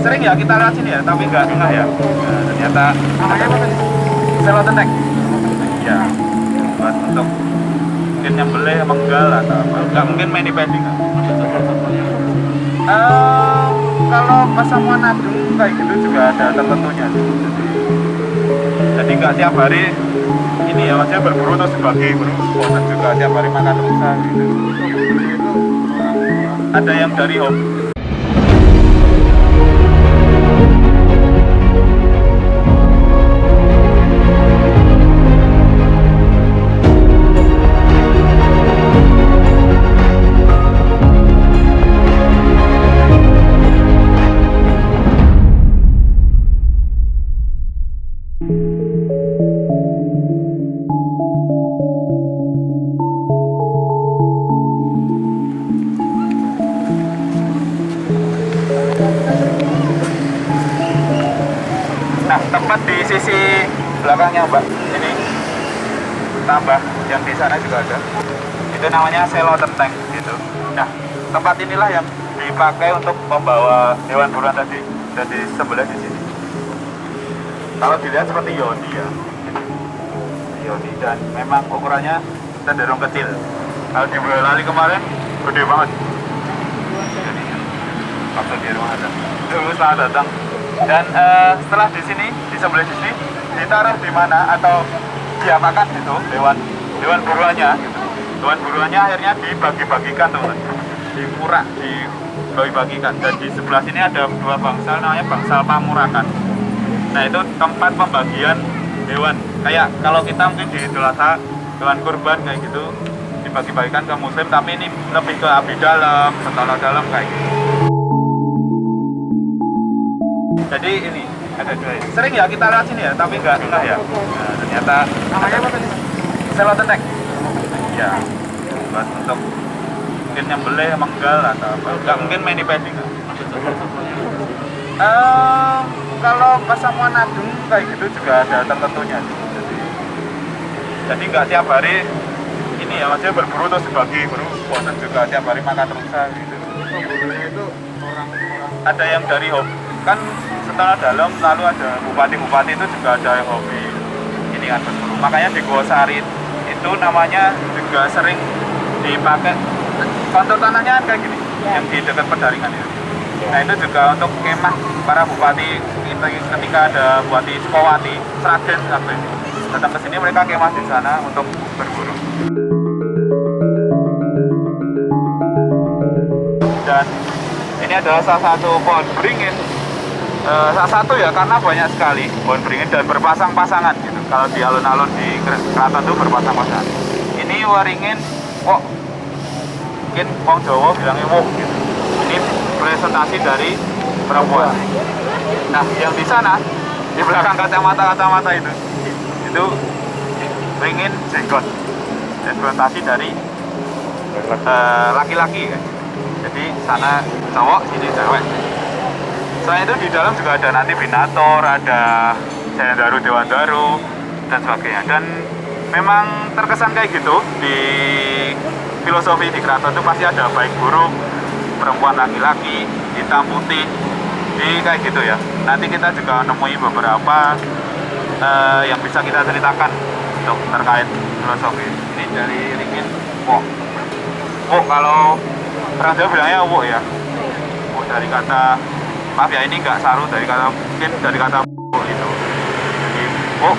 sering ya kita lihat sini ya, tapi nggak ngeh ya. Nah, ternyata namanya apa tadi? Selotetek. Ya, buat untuk mungkin nyembelih, menggal atau apa. Nggak mungkin main di padding. Kalau pasamuan adung kayak gitu juga ada tertentunya. Jadi nggak tiap hari ini ya, maksudnya berburu terus dibagi, bosan juga tiap hari makan rusa gitu. Itu ada yang dari hobi. Nah, tempat di sisi belakangnya Mbak, ini tambah yang di sana juga ada. Itu namanya Selotetek gitu. Nah, tempat inilah yang dipakai untuk membawa hewan buruan tadi dari sebelah di sini. Kalau dilihat seperti yoni ya, yoni, dan memang ukurannya cenderung kecil. Kalau di Boyolali kemarin gede banget. Jadi waktu di rumah ada. Dulu setelah datang. Dan setelah di sini, di sebelah sini, ditaruh di mana atau diapakan gitu hewan buruannya gitu. Hewan buruannya akhirnya dibagi-bagikan teman, dimurak, dibagi-bagikan. Dan di sebelah sini ada dua bangsal, namanya bangsal pamurakan. Nah, itu tempat pembagian hewan. Kayak kalau kita mungkin di Idul Adha hewan kurban kayak gitu dibagi-bagikan ke muslim, tapi ini lebih ke abdi dalam, sentana dalam kayak gitu. Jadi ini ada dua. Sering ya kita lihat sini ya, tapi nggak ngeh ya. Nah, ternyata namanya apa tadi? Selotetek. Ya, buat untuk mungkin nyembelih, menggal atau apa. Nggak mungkin main di padding. Kalau pasamuan adung kayak gitu juga ada tertentunya. Jadi nggak tiap hari ini ya, maksudnya berburu terus dibagi, bosan juga tiap hari makan rusa gitu. Itu orang-orang ada yang dari hobi kan. Setelah dalam lalu ada bupati-bupati itu juga ada yang hobi ini kan berburu. Makanya di Gosari itu namanya juga sering dipakai kontur tanahnya kan kayak gini, yang di dekat Pendaringan itu. Nah, itu juga untuk kemah para bupati ketika ada Bupati Sukowati, Sragen sampai datang ke sini, mereka kemah di sana untuk berburu. Dan ini adalah salah satu pohon beringin. Salah satu ya, karena banyak sekali pohon beringin dan berpasang-pasangan gitu. Kalau di alun-alun di keraton itu berpasang-pasangan. Ini waringin wok, mungkin wong Jawa bilangnya wok gitu. Ini presentasi dari perempuan. Nah, yang di sana di belakang kacamata itu beringin jenggot, representasi dari laki-laki. Jadi sana cowok, sini cewek. Selain itu di dalam juga ada nanti binator, ada Jayandaru, Dewandaru, dan sebagainya. Dan memang terkesan kayak gitu di filosofi di keraton itu pasti ada baik buruk, perempuan laki-laki, hitam putih, kayak gitu ya. Nanti kita juga menemui beberapa yang bisa kita ceritakan untuk terkait filosofi. Ini dari ringin wok. Wok kalau orang Jawa bilangnya wok ya. Wok dari kata, maaf ya, ini nggak saru, dari kata mungkin dari kata itu. Jadi wok,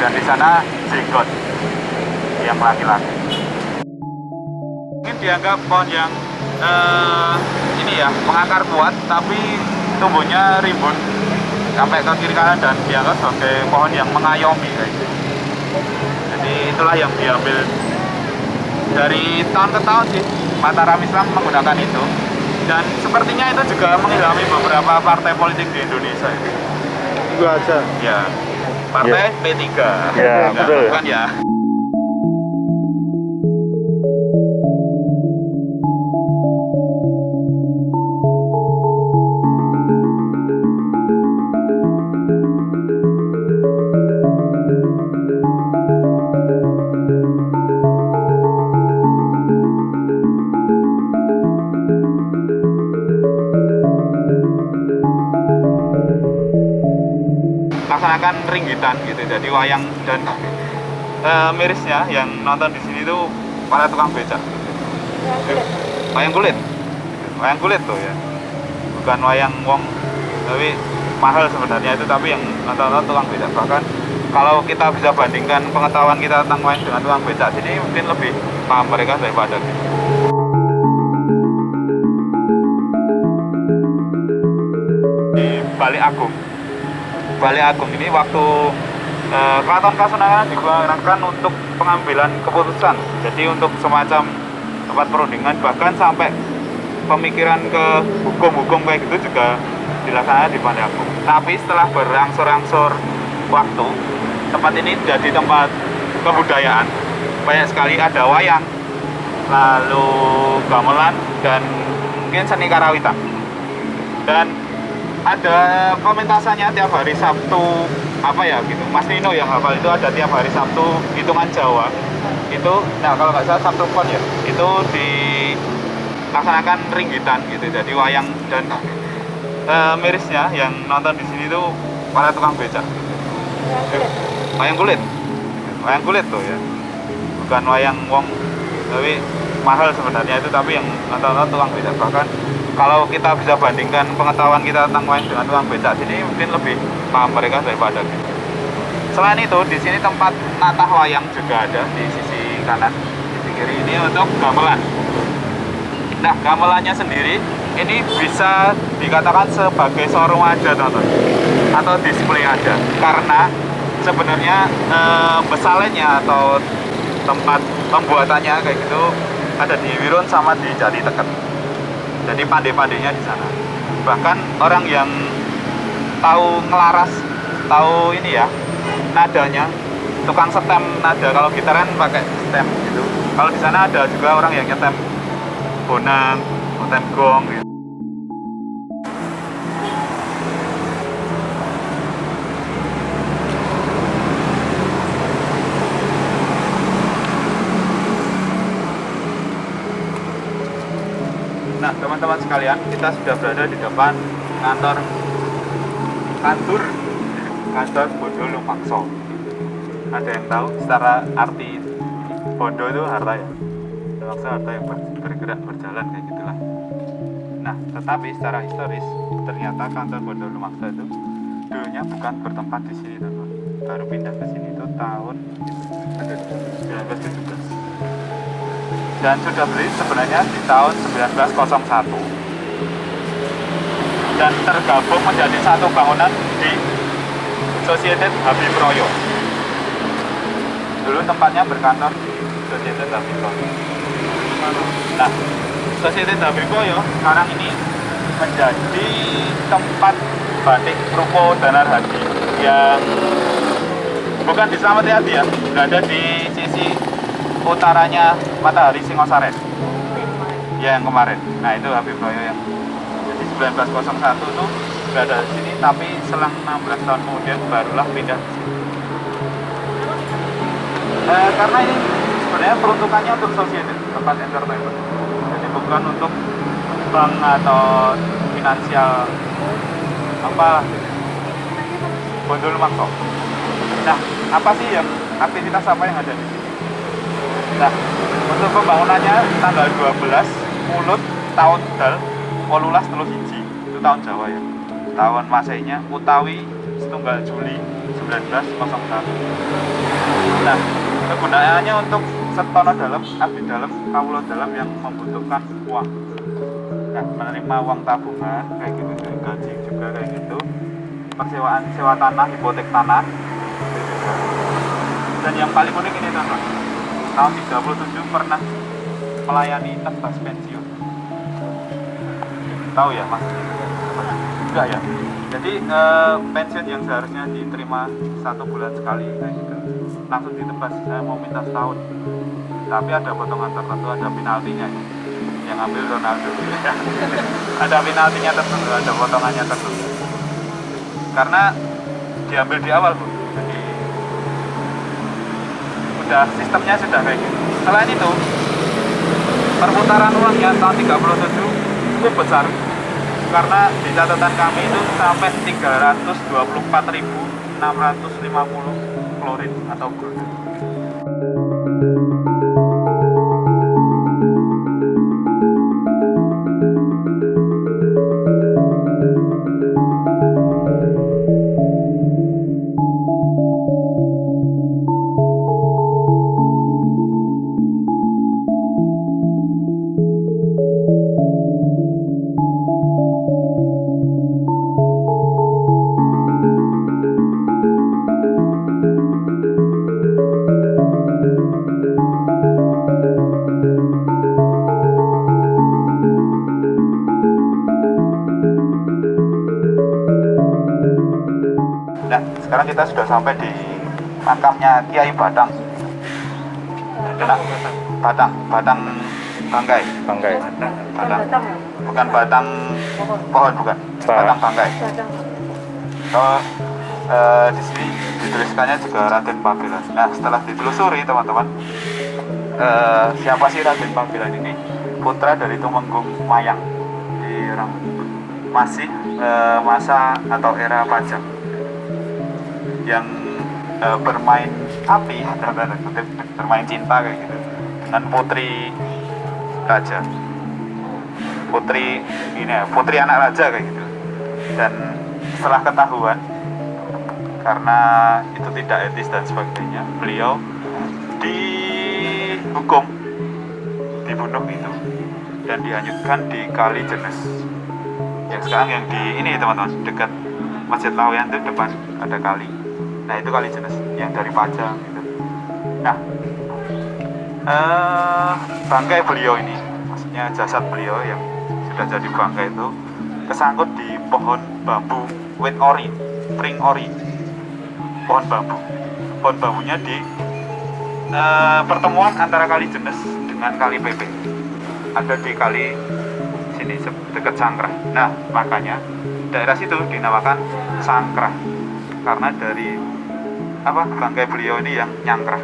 dan di sana jenggot yang laki-laki. Mungkin dianggap pohon yang ini ya, mengakar kuat tapi tumbuhnya rimbun sampai ke kiri kanan, dan dianggap sebagai pohon yang mengayomi kayak gitu. Jadi itulah yang diambil dari tahun ke tahun sih, Mataram Islam menggunakan itu. Dan sepertinya itu juga mengilhami beberapa partai politik di Indonesia. Itu aja. Ya, partai P3. Ya, betul. Bukan ya. dilaksanakan ringgitan gitu. Jadi wayang dan mirisnya yang nonton di sini tuh para tukang becak. Wayang kulit. Wayang kulit tuh ya. Bukan wayang wong, tapi mahal sebenarnya itu, tapi yang nonton tukang becak. Bahkan kalau kita bisa bandingkan pengetahuan kita tentang wayang dengan tukang becak sini, mungkin lebih paham mereka daripada kita. Di Balik Agung ini waktu Keraton Kasunanan digunakan untuk pengambilan keputusan, jadi untuk semacam tempat perundingan, bahkan sampai pemikiran ke hukum-hukum kayak gitu juga dilaksanakan di Balik Agung. Tapi setelah berangsur-angsur waktu, tempat ini jadi tempat kebudayaan. Banyak sekali ada wayang, lalu gamelan, dan mungkin seni karawitan. Dan ada komentasannya tiap hari Sabtu, apa ya gitu, Mas Nino yang hafal itu, ada tiap hari Sabtu hitungan Jawa itu, nah kalau nggak salah Sabtu Pon ya, itu dilaksanakan ringgitan gitu. Jadi wayang dan mirisnya yang nonton di sini tuh para tukang becak. Wayang kulit tuh ya, bukan wayang wong, tapi mahal sebenarnya itu, tapi yang nonton tukang becak. Bahkan kalau kita bisa bandingkan pengetahuan kita tentang wayang dengan tukang becak sini, mungkin lebih paham mereka daripada kita. Selain itu, di sini tempat natah wayang juga ada di sisi kanan, sisi kiri ini untuk gamelan. Nah, gamelannya sendiri ini bisa dikatakan sebagai showroom aja, teman-teman, atau display aja, karena sebenarnya besalennya atau tempat pembuatannya kayak gitu ada di Wirun sama di Jati Teket. Jadi pandai-pandainya di sana. Bahkan orang yang tahu ngelaras, tahu ini ya, nadanya, tukang setem nada. Kalau gitar kan pakai stem gitu. Kalau di sana ada juga orang yang nyetem bonang, nyetem gong gitu. Nah, teman-teman sekalian, kita sudah berada di depan kantor Bondo Lumangso. Ada yang tahu secara arti Bondo itu harta ya? Lumangso harta yang bergerak, berjalan kayak gitulah. Nah, tetapi secara historis ternyata kantor Bondo Lumangso itu dulunya bukan bertempat di sini, teman-teman. Baru pindah ke sini itu tahun 1917. Dan sudah beli sebenarnya di tahun 1901 dan tergabung menjadi satu bangunan di Societet Habib Royo. Dulu tempatnya berkantor di Societet Habib Royo. Nah, Societet Habib Royo sekarang ini menjadi tempat batik Ruko Danar Hadi yang bukan di Slamet Riyadi ya, berada di sisi utaranya Matahari Singosaren ya, yang kemarin. Nah, itu Habib Royo yang jadi 1901 itu berada di sini, tapi selang 16 tahun kemudian barulah pindah ke sini. Karena ini sebenarnya peruntukannya untuk society, tempat entertainment, jadi bukan untuk bank atau finansial apa Bondo Lumangso. Nah, apa sih yang aktivitas apa yang ada di sini? Nah, untuk pembangunannya tanggal 12 Mulut tahun Dal 1831 itu tahun Jawa ya. Tahun Masainya utawi setunggal Juli 1901. Nah, kegunaannya untuk setono dalam, abdi dalam, kawula dalam yang membutuhkan uang. Nah, menerima uang tabungan kayak gitu, gaji juga kayak gitu. Persewaan sewa tanah, hipotek tanah. Dan yang paling unik ini, teman-teman, tahun 37 pernah melayani tebas pensiun. Tahu ya Mas? Enggak ya. Jadi pensiun yang seharusnya diterima 1 bulan sekali kayak gitu, langsung ditebas. Saya mau minta setahun, tapi ada potongan tertentu, ada penaltinya ya. Yang ambil Ronaldo gitu ya. Ada penaltinya tertentu, ada potongannya tertentu. Karena diambil di awal, Bu. Jadi sistemnya sudah kayak gitu. Selain itu, perputaran uangnya tahun 37 cukup besar, karena di catatan kami itu sampai 324.000 650 klorin atau brut. Nah, sekarang kita sudah sampai di makamnya Kiai Batang. Kena Batang Banggai. Banggai. Batang. Bukan batang pohon, bukan. Batang Banggai. Kalau di sini dituliskannya juga Raden Pabelan. Nah, setelah ditelusuri teman-teman, siapa sih Raden Pabelan ini? Putra dari Tumenggung Mayang di masih masa atau era Pajang yang bermain api, bermain cinta kayak gitu dengan putri raja, putri anak raja kayak gitu. Dan setelah ketahuan karena itu tidak etis dan sebagainya, beliau dihukum, dibunuh itu, dan dihanyutkan di Kali Jenes yang sekarang yang di ini teman-teman, dekat Masjid Laweyan itu depan ada kali. Nah itu Kali Jenes yang dari Pajang gitu. Nah bangkai beliau ini, maksudnya jasad beliau yang sudah jadi bangkai itu kesangkut di pohon bambu wit ori, pring ori, pohon bambu. Pohon bambunya di pertemuan antara Kali Jenes dengan Kali Pepe, ada di kali sini dekat Sangkrah. Nah makanya daerah situ dinamakan Sangkrah karena dari bangkai beliau ini yang nyangkrah.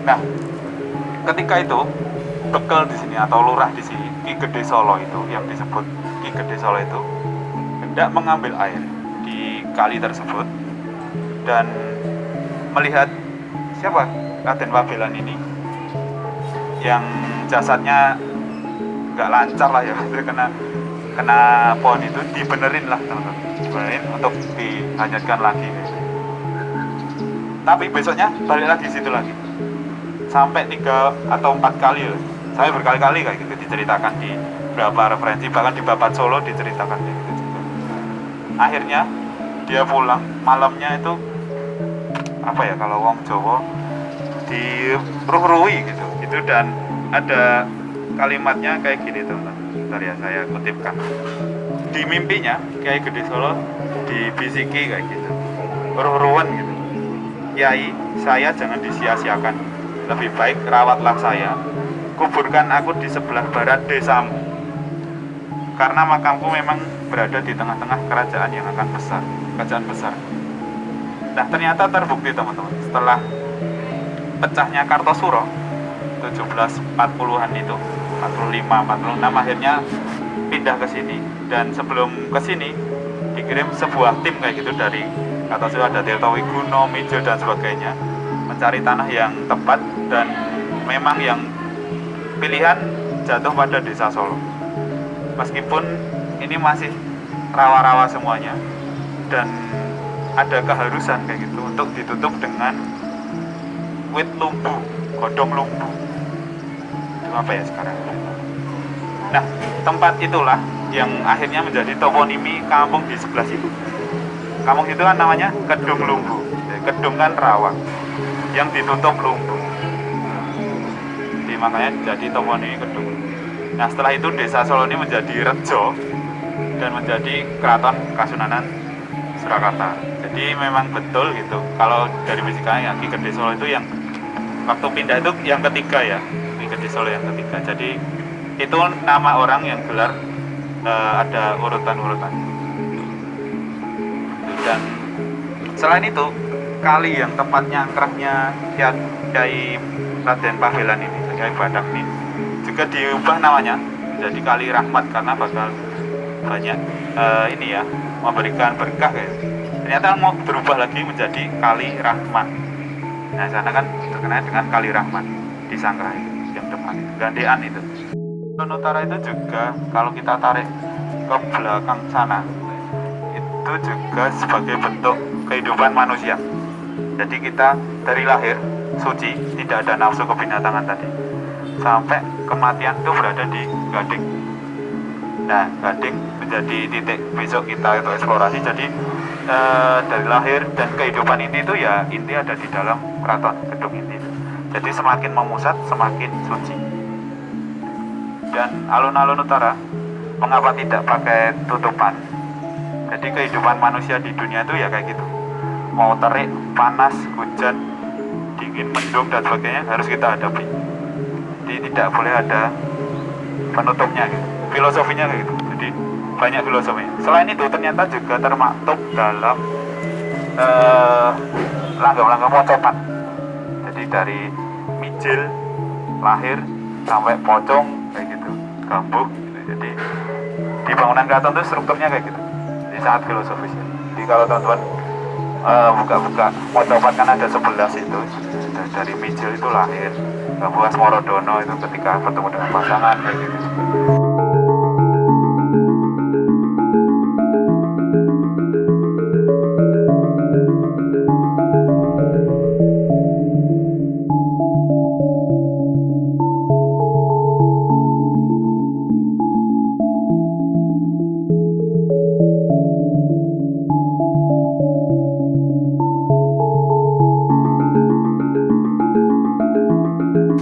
Nah, ketika itu bekel di sini atau lurah di sini, Ki Gede Solo itu yang disebut Ki Gede Solo itu hendak mengambil air di kali tersebut dan melihat siapa Raden Pabelan ini yang jasadnya nggak lancar lah ya, kena pohon itu, dibenerin lah teman-teman, dibenerin untuk dihanyutkan lagi. Tapi besoknya balik lagi situ lagi sampai 3 atau 4 kali loh. Saya berkali-kali kayak gitu diceritakan di beberapa referensi, bahkan di Babat Solo diceritakan kayak gitu juga. Akhirnya dia pulang malamnya itu kalau wong Jawa diruh-ruhi gitu dan ada kalimatnya kayak gini teman-teman. Bentar ya, saya kutipkan. Di mimpinya Kiai Gede Solo dibisiki kayak gitu, ruh-ruhan gitu. Kiai, saya jangan disia-siakan. Lebih baik rawatlah saya. Kuburkan aku di sebelah barat desamu. Karena makamku memang berada di tengah-tengah kerajaan yang akan besar, kerajaan besar. Nah, ternyata terbukti teman-teman. Setelah pecahnya Kartosuro 1740-an itu, 45, 46 akhirnya pindah ke sini. Dan sebelum ke sini dikirim sebuah tim kayak gitu dari Kartosuro, ada Tirto Wiguno, Mijo dan sebagainya, mencari tanah yang tepat, dan memang yang pilihan jatuh pada Desa Solo. Meskipun ini masih rawa-rawa semuanya dan ada keharusan kayak gitu untuk ditutup dengan wit lumbu, godong lumbu. Itu apa ya sekarang? Nah, tempat itulah yang akhirnya menjadi toponimi kampung di sebelah situ. Kampung itu kan namanya Kedung Lumbu. Kedung kan rawa yang ditutup lumbu. Jadi makanya jadi toponimi Kedung. Nah, setelah itu Desa Solo ini menjadi rejo dan menjadi keraton Kasunanan Surakarta. Jadi memang betul gitu. Kalau dari bisikannya Ki Gede Solo itu yang waktu pindah itu yang ketiga ya, Ki Gede Solo yang ketiga. Jadi itu nama orang yang gelar ada urutan-urutan. Dan selain itu, kali yang tempatnya angkrahnya Kiai Raden Pabelan ini, Kiai Badak ini, juga diubah namanya jadi Kali Rahmat karena bakal banyak memberikan berkah guys. ternyata mau berubah lagi menjadi Kali Rahman. Nah sana kan terkenal dengan Kali Rahman di Sangkrahi yang depan itu, gandean itu. Alun Utara itu juga kalau kita tarik ke belakang sana itu juga sebagai bentuk kehidupan manusia. Jadi kita dari lahir suci, tidak ada nafsu kebinatangan tadi, sampai kematian itu berada di Gading. Nah Gading menjadi titik besok kita itu eksplorasi. Jadi dari lahir dan kehidupan inti itu ya inti ada di dalam keraton gedung inti. Jadi semakin memusat semakin suci. Dan alun-alun utara mengapa tidak pakai tutupan? Jadi kehidupan manusia di dunia itu ya kayak gitu, mau terik, panas, hujan, dingin, mendung dan sebagainya harus kita hadapi. Jadi tidak boleh ada penutupnya gitu. Filosofinya kayak gitu. Jadi banyak filosofi. Selain itu ternyata juga termaktub dalam langgam-langgam pocopan. Jadi dari mijil lahir sampai pocong kayak gitu, gambuk gitu. Jadi di bangunan keraton itu strukturnya kayak gitu. Jadi sangat filosofis ya. Jadi kalau teman-teman buka-buka pocopan kan ada 11 itu. Dari mijil itu lahir, gambuk Asmorodono itu ketika bertemu dengan pasangan kayak gitu.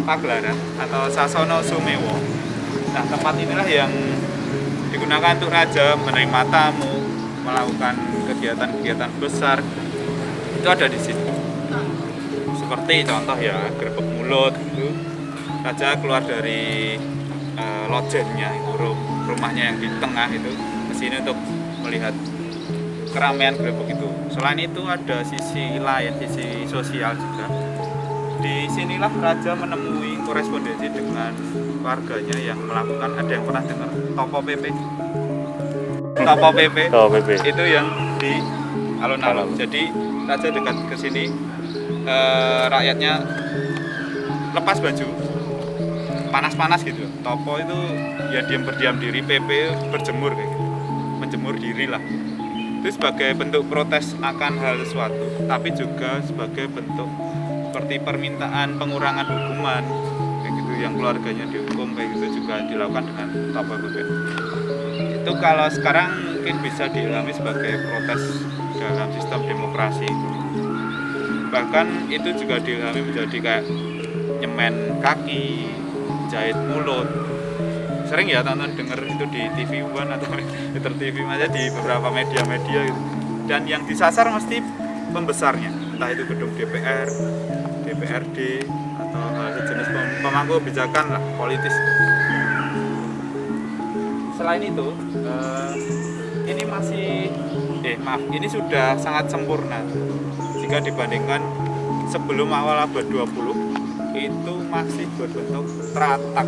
Pagelaran atau Sasono Sumewo. Nah tempat inilah yang digunakan untuk raja menerima tamu, melakukan kegiatan-kegiatan besar itu ada di sini. Seperti contoh ya Gerbek Mulut itu, raja keluar dari lojennya itu, rumahnya yang di tengah itu ke sini untuk melihat keramaian Gerbek itu. Selain itu ada sisi lain, sisi sosial juga. Di sinilah raja menemui korespondensi dengan warganya yang melakukan, ada yang pernah dengar Topo PP? Topo PP itu yang di alun-alun. Jadi raja dekat ke sini, rakyatnya lepas baju, panas-panas gitu. Topo itu ya berdiam diri, PP berjemur kayak gitu, menjemur diri lah. Itu sebagai bentuk protes akan hal sesuatu, tapi juga sebagai bentuk seperti permintaan pengurangan hukuman kayak gitu, yang keluarganya dihukum kayak gitu juga dilakukan dengan Topo PP. Itu kalau sekarang mungkin bisa dialami sebagai protes dalam sistem demokrasi. Bahkan itu juga dialami menjadi kayak nyemen kaki, jahit mulut. Sering ya tonton denger itu di TV One atau Twitter TV aja, di beberapa media-media gitu. Dan yang disasar mesti pembesarnya, entah itu gedung DPR, DPRD atau sejenis pemangku kebijakan lah, politis. Selain itu ini masih ini sudah sangat sempurna jika dibandingkan sebelum awal abad 20 itu masih berbentuk teratak.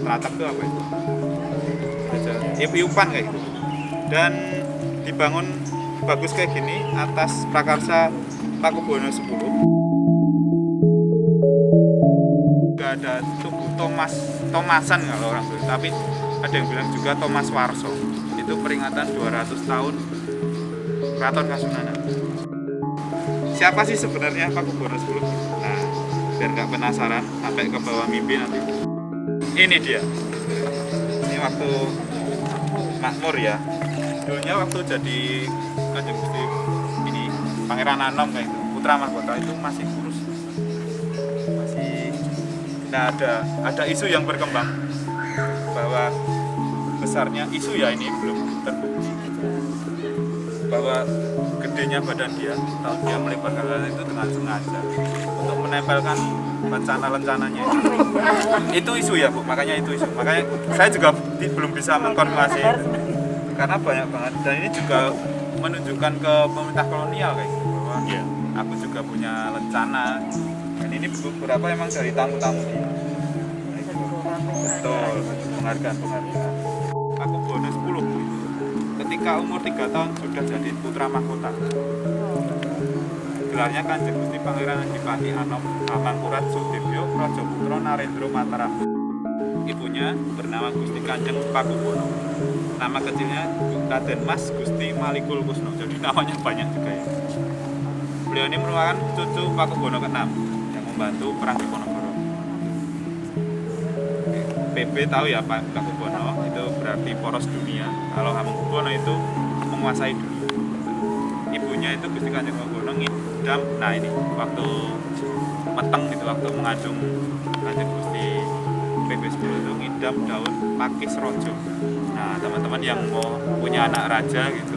Teratak itu apa itu? Iup-iupan kayak gitu. Dan dibangun bagus kayak gini atas prakarsa Pakubuwono 10. Ada tugu Thomasan kalau orang bilang, tapi ada yang bilang juga Thomas Warso. Itu peringatan 200 tahun Keraton Kasunanan. Siapa sih sebenarnya Pakubuwono 10? Nah, biar nggak penasaran sampai ke bawah mimpi nanti. Ini dia. Ini waktu makmur ya. Dulunya waktu jadi Kanjeng Gusti ini Pangeran Anom kayak itu, putra mahkota itu masih kurus. Nah, ada isu yang berkembang bahwa besarnya isu ya, ini belum terbukti, bahwa gedenya badan dia atau dia melebarkan badan itu dengan sengaja untuk menempelkan rencana-rencananya. Itu isu ya Bu, makanya itu isu. Makanya saya juga belum bisa mengkonfirmasi karena banyak banget, dan ini juga menunjukkan ke pemerintah kolonial kayak gitu, bahwa aku juga punya rencana. Dan ini beberapa emang dari tamu-tamu dia. Betul, penghargaan. Pakubuwono 10. ketika umur 3 tahun sudah jadi putra mahkota. Gelarnya Kanjeng Gusti Pangeran Adipati Anom Amangkurat Sudibyo Prajaputra Narendra Mataram. Ibunya bernama Gusti Kanjeng Pakubono. Nama kecilnya Raden Mas Gusti Malikul Kusno. Jadi namanya banyak juga ya. Beliau ini merupakan cucu Pakubono ke-6 yang membantu perang Diponegoro. PB tahu ya Pak Pakubono itu berarti poros dunia. Kalau Hamengkubuwono itu menguasai dunia. Ibunya itu Gusti Kanjeng Pakubono ngidam. Nah ini waktu meteng gitu, waktu mengandung Kanjeng Gusti PB10 itu ngidam daun pakis rojo. Nah teman-teman yang mau punya anak raja gitu,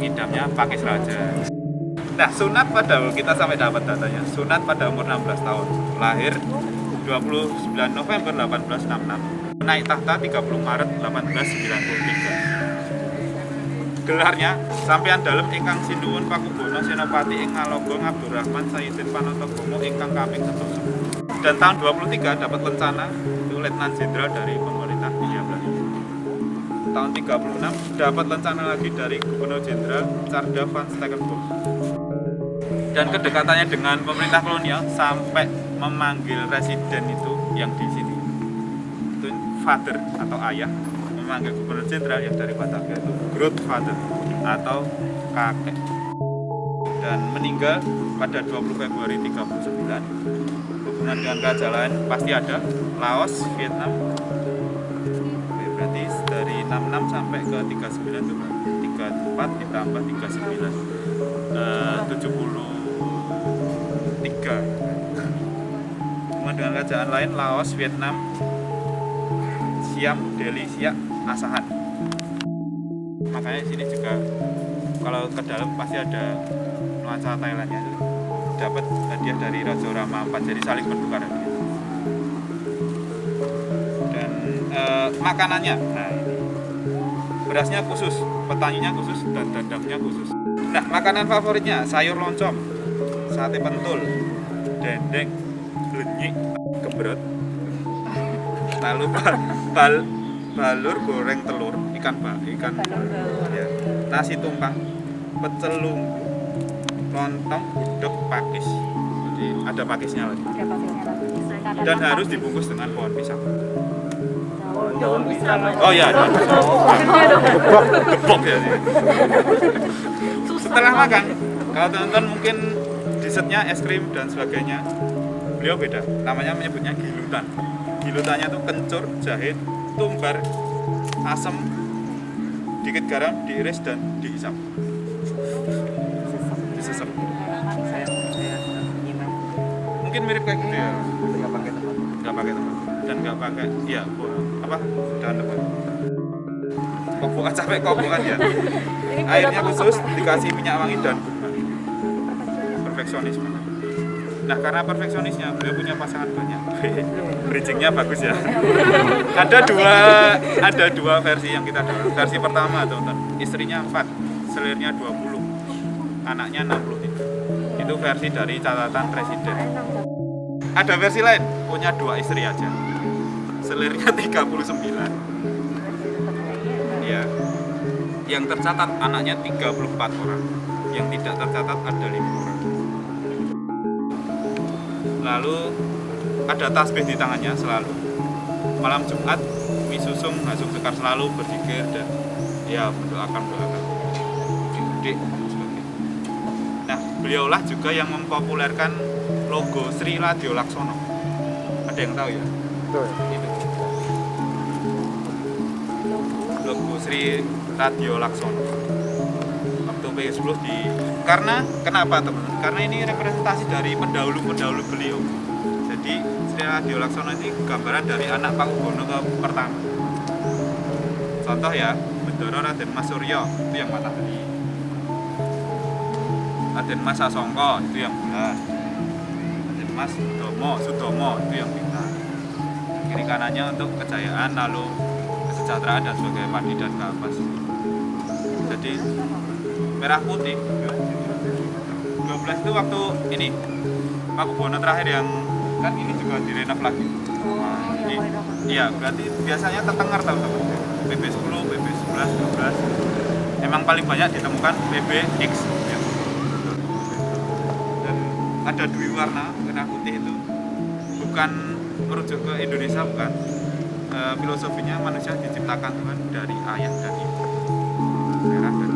ngidamnya pakis raja. Nah sunat pada, kita sampai dapat datanya, sunat pada umur 16 tahun, lahir 29 November 1866, naik tahta 30 Maret 1893. Gelarnya sampeyan dalem ingkang sinuwun Pakubono Senopati ing Ngalogo Abdurrahman Sayyidin Panotogomo ingkang kaping 7. Dan tahun 23 dapat lencana itu Letnan Jenderal dari pemerintah Hindia Belanda. Tahun 36 dapat lencana lagi dari Gubernur Jenderal Tjarda van Stekelenburg. Dan kedekatannya dengan pemerintah kolonial sampai memanggil residen itu yang di sini itu father atau ayah, memanggil Gubernur Jenderal yang dari Batavia itu Grootvader atau kakek. Dan meninggal pada 20 Februari 39. Hubungan dengan kerajaan lain pasti ada, Laos, Vietnam. Oke, berarti dari 66 sampai ke 39 itu 34 ditambah 39 73. Hubungan dengan kerajaan lain, Laos, Vietnam, Siam, Delhi, Siak, Asahan. Makanya sini juga kalau ke dalam pasti ada nuansa Thailandnya itu. Dapat hadiah dari Raja Rama IV, jadi saling bertukar hadiah. Dan makanannya, nah ini berasnya khusus, petaninya khusus, dan dadamnya khusus. Nah makanan favoritnya sayur loncom, sate pentul, dendeng, blenyik, keberut, lalu balur goreng telur, ikan ya, nasi tumpang, pecel lumbu, lontong, gudeg, pakis. Jadi ada pakisnya lagi. Dan harus dibungkus dengan pohon pisang. Daun pisang. Oh iya, daun pisang. Gebok ya. Setelah makan, kalau teman-teman mungkin dessertnya es krim dan sebagainya, beliau beda. Namanya menyebutnya gilutan. Gilutannya tuh kencur, jahe, tumbar, asam, dikit garam, diiris dan dihisap. Disesep. Mungkin mirip kayak gitu ya. Nggak pakai teman. Dan nggak pakai, iya, apa? Dahan lebat. Kobokan sampai kobokan ya. Airnya khusus, dikasih minyak wangi dan gula. Perfeksionisme. Nah karena perfeksionisnya, beliau punya pasangan banyak. Bridgingnya bagus ya. Ada dua versi yang kita dengar. Versi pertama teman-teman, istrinya 4, selirnya 20, anaknya 63. Itu versi dari catatan presiden. Ada versi lain, punya 2 istri aja, selirnya 39. Ya, yang tercatat anaknya 34 orang, yang tidak tercatat ada 5 orang. Lalu ada tasbih di tangannya selalu. Malam Jumat, misusung, hasung sekar selalu berzikir dan ya mendoakan gede sebagainya. Nah, beliaulah juga yang mempopulerkan logo Sri Radio Laksono. Ada yang tahu ya? Betul. Itu. Logo Sri Radio Laksono. Waktu PG10 di, karena kenapa teman-teman? Karena ini representasi dari pendahulu-pendahulu beliau. Jadi Sri Radio Laksono ini gambaran dari anak Pakubono ke pertama. Contoh ya, Bendoro Raden Mas Suryo itu yang matahari. Raden Mas Sasongko itu yang bulan. Raden Mas Sudomo itu yang bintang. Kiri kanannya untuk kejayaan, lalu kesejahteraan dan sebagainya, padi dan kapas. Jadi merah putih 12 itu waktu ini Pakubono terakhir yang kan ini juga direnov lagi. Iya, berarti biasanya tertengar teman-teman. PP10, PP11, 12 memang paling banyak ditemukan PBX ya. Dan ada dua warna, merah putih itu bukan merujuk ke Indonesia, bukan. Filosofinya manusia diciptakan Tuhan dari ayah dan ibu, merah dan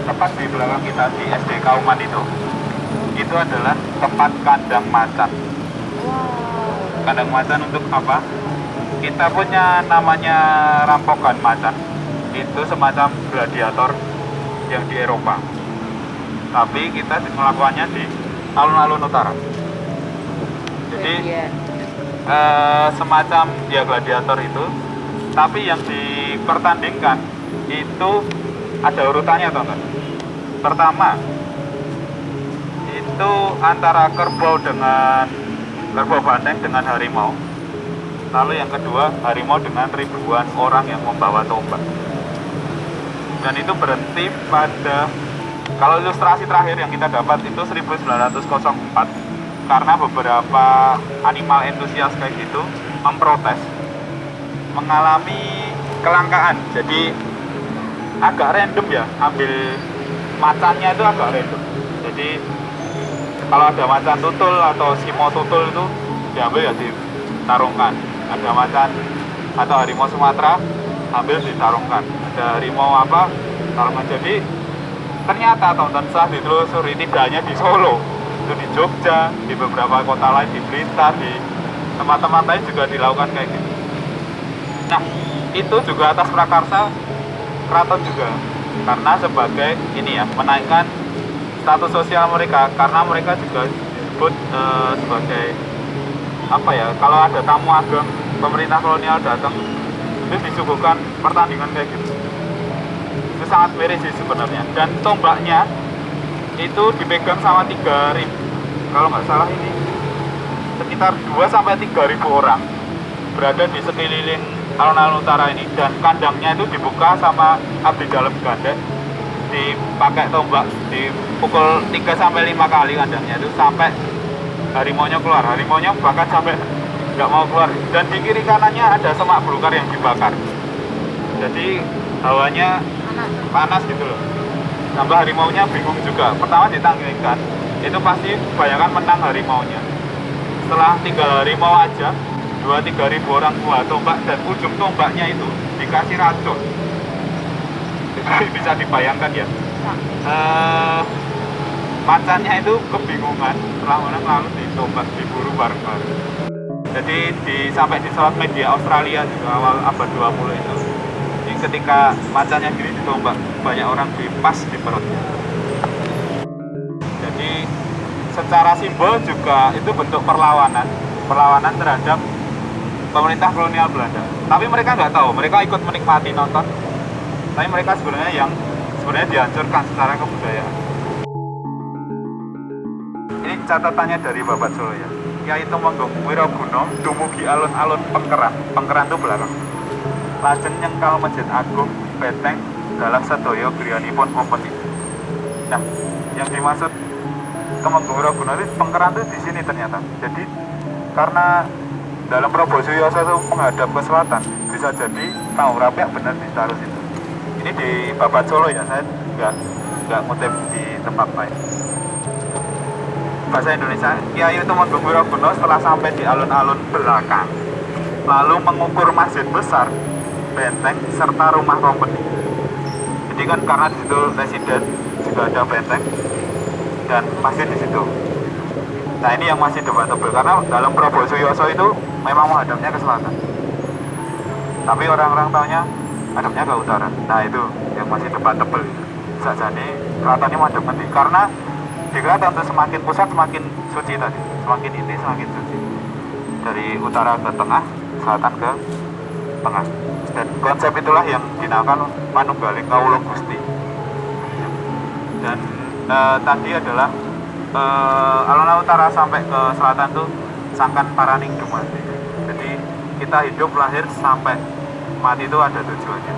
tepat di belakang kita di SD Kauman itu adalah tempat kandang macan. Kandang macan untuk apa? Kita punya namanya rampokan macan. Itu semacam gladiator yang di Eropa. Tapi kita melakukannya di alun-alun utara. Jadi semacam dia gladiator itu, tapi yang dipertandingkan itu ada urutannya, teman-teman. Pertama itu antara kerbau banteng dengan harimau. Lalu yang kedua harimau dengan ribuan orang yang membawa tombak. Dan itu berhenti pada, kalau ilustrasi terakhir yang kita dapat itu 1904, karena beberapa animal entusias kayak gitu memprotes, mengalami kelangkaan. Jadi agak random ya, ambil macannya itu agak random. Jadi kalau ada macan tutul atau simo tutul itu diambil ya ditarungkan. Ada macan atau harimau Sumatera, ambil ditarungkan. Ada harimau apa, tarungan. Jadi ternyata teman-teman setelah ditelusuri, tidak hanya di Solo, itu di Jogja, di beberapa kota lain, di Blitar, di tempat-tempat lain juga dilakukan kayak gitu. Nah, itu juga atas prakarsa keraton juga, karena sebagai ini ya, menaikkan status sosial mereka, karena mereka juga disebut sebagai apa ya, kalau ada tamu ageng pemerintah kolonial datang itu disuguhkan pertandingan kayak gitu. Itu sangat miris sih sebenarnya. Dan tombaknya itu dipegang sama 3.000, kalau nggak salah ini sekitar 2-3.000 orang berada di sekeliling alun-alun utara ini. Dan kandangnya itu dibuka sama abdi dalam gandeng, dipakai tombak, dipukul 3-5 kali kandangnya itu sampai harimaunya keluar. Harimaunya bahkan sampai nggak mau keluar. Dan di kiri kanannya ada semak belukar yang dibakar. Jadi hawanya panas gitu loh. Tambah harimaunya bingung juga. Pertama ditanggalkan, itu pasti kebanyakan menang harimaunya. Setelah tinggal harimau aja, 2-3 ribu orang buat tombak, dan ujung tombaknya itu dikasih racun. Jadi bisa dibayangkan ya. Macannya itu kebingungan, setelah menang lalu ditombak, diburu bareng-bareng. Jadi sampai disorot media Australia juga awal abad 20 itu. Jadi ketika macannya gini ditombak, banyak orang dipas di perutnya. Jadi secara simbol juga itu bentuk perlawanan terhadap pemerintah kolonial Belanda. Tapi mereka nggak tahu, mereka ikut menikmati nonton. Tapi mereka sebenarnya dihancurkan secara kebudayaan. Ini catatannya dari Babat Solo ya. Kyai Tumenggung Wiraguna dumugi alun-alun Pengkeran. Pengkeran itu belakang. Lajeng nyengkal Masjid Agung Beteng dalam sedaya griyanipun kompeni. Nah, yang dimaksud Tumenggung Wiraguna itu Pengkeran itu di sini ternyata. Jadi karena dalam Prabu Suyoso itu menghadap ke selatan, bisa jadi tahu Rapiak benar ditaruh situ. Ini di Babat Solo ya, saya nggak ngutip di tempat lain. Bahasa Indonesia, Kyai Tumenggung Wiraguna setelah sampai di alun-alun belakang, lalu mengukur masjid besar, benteng, serta rumah kompeni. Jadi kan karena di situ residen juga ada benteng dan masjid di situ. Nah ini yang masih debatable, karena dalam Prabu Suyoso itu memang menghadapnya ke selatan. Tapi orang-orang taunya hadapnya ke utara. Nah itu yang masih debatable. Sajane keratonnya madhep nanti, karena di keraton itu semakin pusat semakin suci tadi, semakin inti semakin suci. Dari utara ke tengah selatan ke tengah. Dan konsep itulah yang dinamakan Manunggaling Kawula Gusti. Dan tadi adalah alun-alun utara sampai ke selatan tuh Sangkan Paraning Dumadi. Jadi kita hidup lahir sampai mati itu ada tujuannya.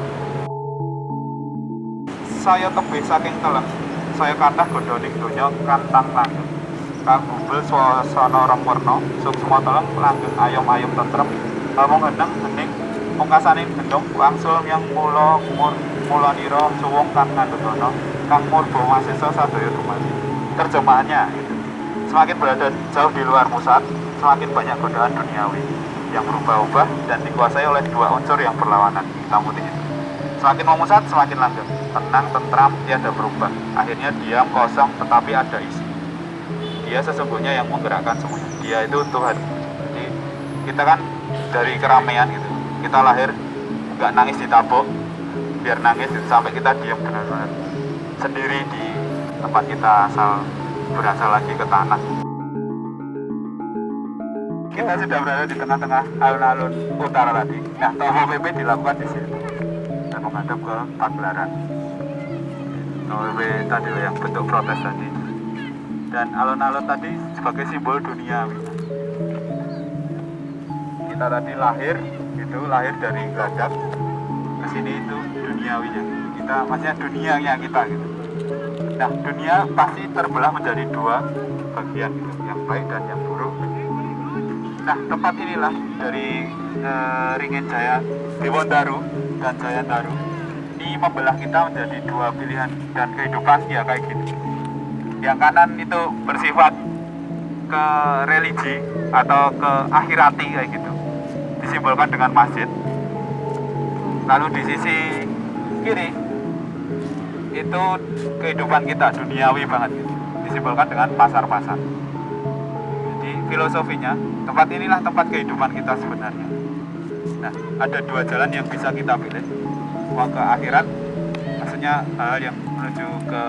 Saya tebih saking teleng, saya kathah godhoning donya kantang langgeng. Kagubel swasana rong werna, suksma teleng langgeng ayom-ayom tentrem, amung heneng hening pungkasaning gendong wangsul yang mulanira suwung kang ngandutana kang murba masesa sadaya dumadi. Terjemahannya gitu. Semakin berada jauh di luar pusat, semakin banyak godaan duniawi yang berubah-ubah dan dikuasai oleh dua unsur yang berlawanan, hitam putih itu. Semakin memusat, semakin langgeng, tenang, tentram, tiada berubah. Akhirnya diam, kosong, tetapi ada isi. Dia sesungguhnya yang menggerakkan semuanya. Dia itu Tuhan. Jadi kita kan dari keramaian gitu. Kita lahir nggak nangis ditabok, biar nangis gitu, sampai kita diam benar-benar sendiri di tempat kita berasal lagi ke tanah. Kita sudah berada di tengah-tengah alun-alun utara tadi. Nah, Toho PP dilakukan di sini dan menghadap ke Pagelaran. Toho PP tadi yang bentuk protes tadi. Dan alun-alun tadi sebagai simbol duniawi. Kita tadi lahir dari Geladak ke sini itu duniawinya. Kita maksudnya dunianya kita gitu. Nah, dunia pasti terbelah menjadi dua bagian gitu, yang baik dan yang buruk. Nah, tempat inilah dari Ringin Jaya Dewandaru dan Jayandaru ini membelah kita menjadi dua pilihan dan kehidupan ya kayak gitu. Yang kanan itu bersifat ke religi atau ke akhirati kayak gitu, disimbolkan dengan masjid. Lalu di sisi kiri itu kehidupan kita duniawi banget gitu, disimbolkan dengan pasar-pasar. Jadi filosofinya tempat inilah tempat kehidupan kita sebenarnya. Nah, ada dua jalan yang bisa kita pilih, mau ke akhirat, maksudnya hal yang menuju ke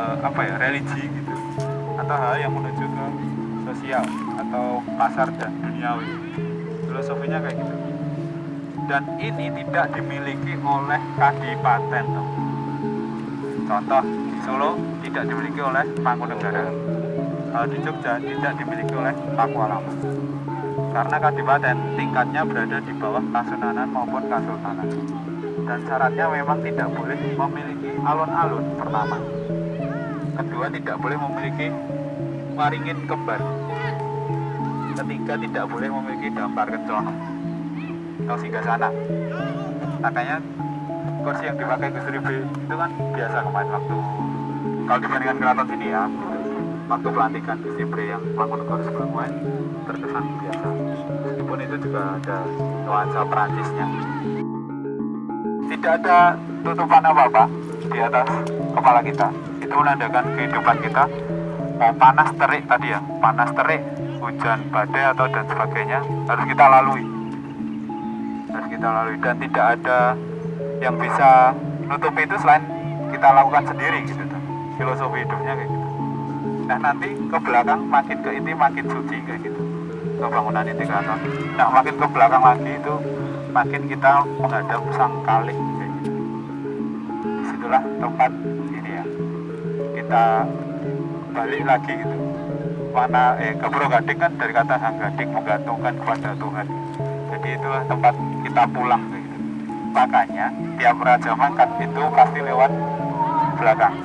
religi gitu, atau hal yang menuju ke sosial atau pasar dan duniawi. Filosofinya kayak gitu. Dan ini tidak dimiliki oleh kadipaten. Contoh di Solo tidak dimiliki oleh Mangkunegaran, di Jogja tidak dimiliki oleh Pakualaman. Karena kadipaten tingkatnya berada di bawah Kasunanan maupun Kasultanan. Dan syaratnya memang tidak boleh memiliki alun-alun pertama. Kedua, tidak boleh memiliki waringin kembar. Ketiga, tidak boleh memiliki dampar kencono atau singgasana. Makanya kursi yang dipakai Gus Dur itu kan biasa kemarin waktu, kalau dibandingkan keraton sini ya, waktu pelantikan Gus Dur yang Mangkunegaran sebelumnya terkesan biasa. Meskipun itu juga ada nuansa Perancisnya. Tidak ada tutupan apa-apa di atas kepala kita. Itu menandakan kehidupan kita mau panas terik tadi ya, panas terik, hujan badai atau dan sebagainya harus kita lalui. Dan tidak ada yang bisa nutupi itu selain kita lakukan sendiri gitu tuh. Filosofi hidupnya kayak gitu. Nah, nanti ke belakang makin ke ini makin suci kayak gitu, ke bangunan inti keraton. Nah, makin ke belakang lagi itu makin kita menghadap sang kalih kayak gitu. Disitulah tempat ini ya, kita balik lagi gitu. Mana ke Purwogading kan dari kata sang gading menggantungkan kepada Tuhan. Jadi itulah tempat kita pulang kayak gitu. Makanya tiap Raja Mangkat itu pasti lewat belakang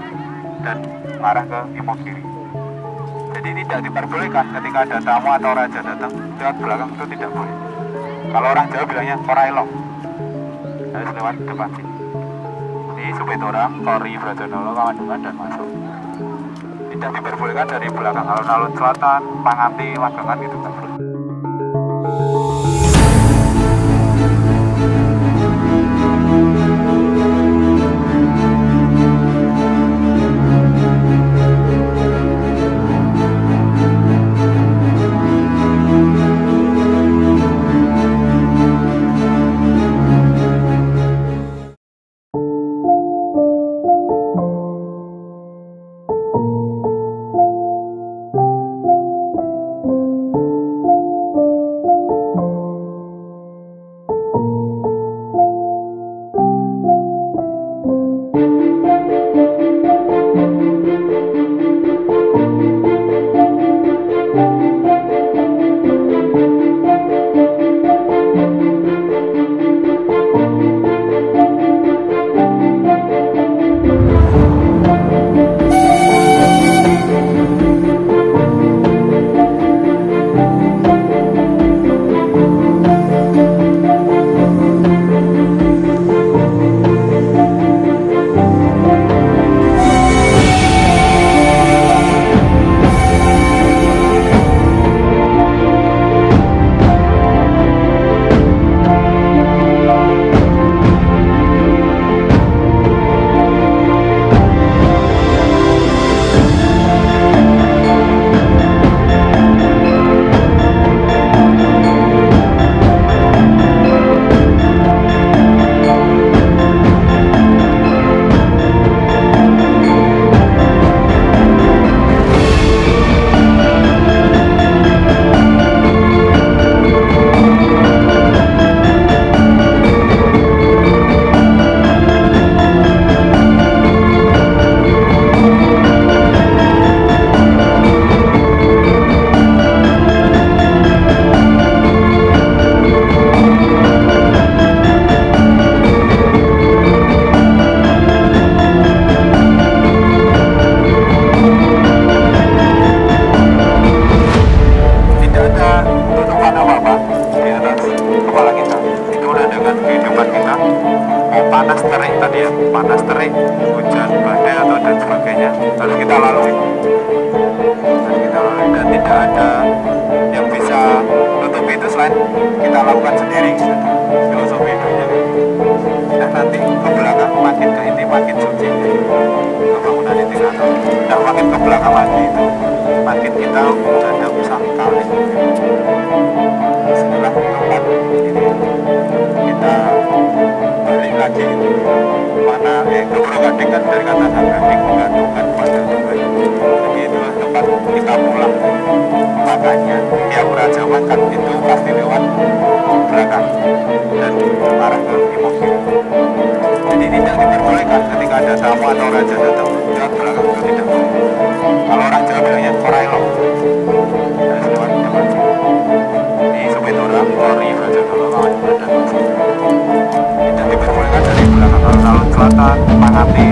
dan mengarah ke Imogiri. Jadi tidak diperbolehkan ketika ada tamu atau raja datang lewat belakang, itu tidak boleh. Kalau orang Jawa bilangnya koraelok, harus lewat depan sini. Jadi Supetorang, Kori, Brajanolo, Kamandungan dan masuk. Tidak diperbolehkan dari belakang. Alun-alun selatan, Panganti, Magelangan gitu tak boleh. cuaca panas terik tadi ya, panas terik, hujan badai atau dan sebagainya harus kita lalui, dan tidak ada yang bisa nutupi itu selain kita lakukan sendiri. Filosofi hidupnya dan nanti ke belakang makin ke inti makin suci kebangunan indikator. Dan makin ke belakang lagi itu makin kita menghadap sang kali. Setelah tempat ini kita balik lagi mana Gebro Gading kan dari kata sang gading menggantungkan pada Tuhan. Jadi itulah tempat kita pulang. Makanya tiap raja makan itu pasti lewat belakang dan arah ke Imogiri. Jadi tidak diperbolehkan ketika ada tamu atau raja datang lewat belakang, itu tidak boleh. Kalau orang Jawa bilangnya korailok, harus lewat depan. Di Sepetora, Polri, Raja Dolo, tidak diperbolehkan dari belakang. Kalau selatan, Mangati,